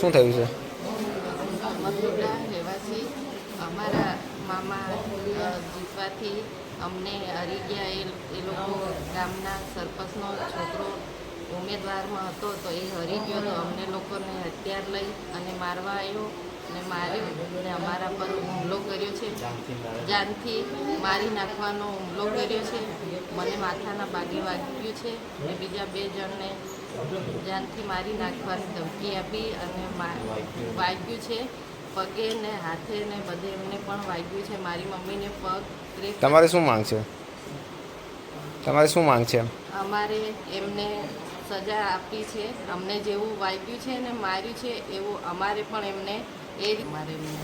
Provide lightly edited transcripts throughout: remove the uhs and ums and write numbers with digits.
શું થયું છે? મથુરા રહેવાસી અમારા મામા જીતવાથી અમને હરી ગયા. એ લોકો ગામના સરપંચનો છોકરો ઉમેદવારમાં હતો તો એ હરી ગયો તો અમને લોકોને હથિયાર લઈ અને મારવા આવ્યો ને માર્યો ને અમારા પર હુમલો કર્યો છે. જાનથી મારી નાખવાનો હુમલો કર્યો છે. મને માથાના ભાગે વાગ્યું છે ને બીજા 2 જણને જાનથી મારી નાખવાની ધમકી આપી અને વાગ્યું છે. પગે ને હાથે ને બધે એમને પણ વાગ્યું છે. મારી મમ્મીને પગ. તમારે શું માંગ છે? અમારે એમને સજા આપી છે. અમને જેવું વાગ્યું છે ને માર્યું છે એવું અમારે પણ એમને મારે એમને.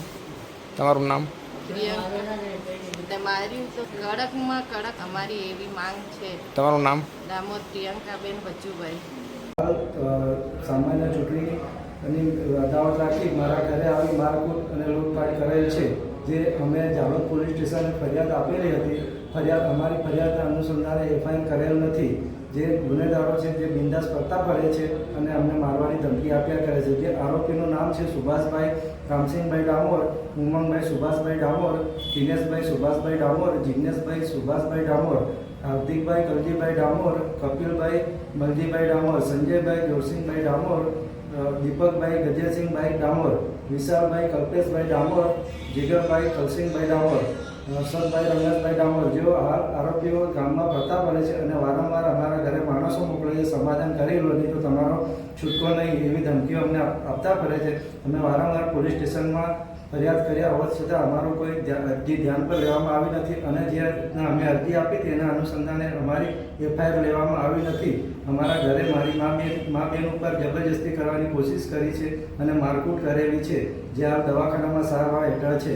તમારું નામ? પ્રિયંકા. મારી તો કડકમાં કડક અમારી એવી માંગ છે. તમારું નામ? દામોદ પ્રિયંકાબેન બચ્ચુભાઈ. સામાન્ય ચૂંટણી અને અદાવત રાખી મારા ઘરે આવી મારકૂટ અને લૂંટફાટ કરેલ છે. જે અમે જાલોદ પોલીસ સ્ટેશને ફરિયાદ આપેલી હતી. અમારી ફરિયાદના અનુસંધાને એફઆઈઆર કરેલ નથી. જે ગુનેગારો છે તે બિંદાસ કરતા ફરે છે અને અમને મારવાની ધમકી આપ્યા કરે છે. જે આરોપીનું નામ છે સુભાષભાઈ રામસિંહભાઈ ડામોર, ઉમંગભાઈ સુભાષભાઈ ડામોર, દિનેશભાઈ સુભાષભાઈ ડામોર, જિજ્ઞેશભાઈ સુભાષભાઈ ડામોર, હાર્દિકભાઈ કલજીભાઈ ડામોર, કપિલભાઈ મલજીભાઈ ડામોર, સંજયભાઈ જોરસિંહભાઈ ડામોર, દીપકભાઈ ગજેરસિંહભાઈ ડામોર, વિશાલભાઈ કલ્પેશભાઈ ડામોર, જીગરભાઈ કલસિંહભાઈ ડામોર, હર્ષદભાઈ રમેશભાઈ ડામોર જેઓ આરોપીઓ ગામમાં ફરતા પડે છે અને વારંવાર અમારા ઘરે માણસો મોકલીને સમાધાન કરી લો નહીં તો તમારો છૂટકો નહીં એવી ધમકીઓ અમને આપતા પડે છે. અમે વારંવાર પોલીસ સ્ટેશનમાં ફરિયાદ કર્યા હોવા છતાં અમારું કોઈ અરજી ધ્યાન પર લેવામાં આવી નથી અને જે રીતના અમે અરજી આપી તેના અનુસંધાને અમારી એફઆઈઆર લેવામાં આવી નથી. અમારા ઘરે મારી મા બેન ઉપર જબરજસ્તી કરવાની કોશિશ કરી છે અને મારકૂટ કરેલી છે, જે હાલ દવાખાનામાં સારવાર હેઠળ છે.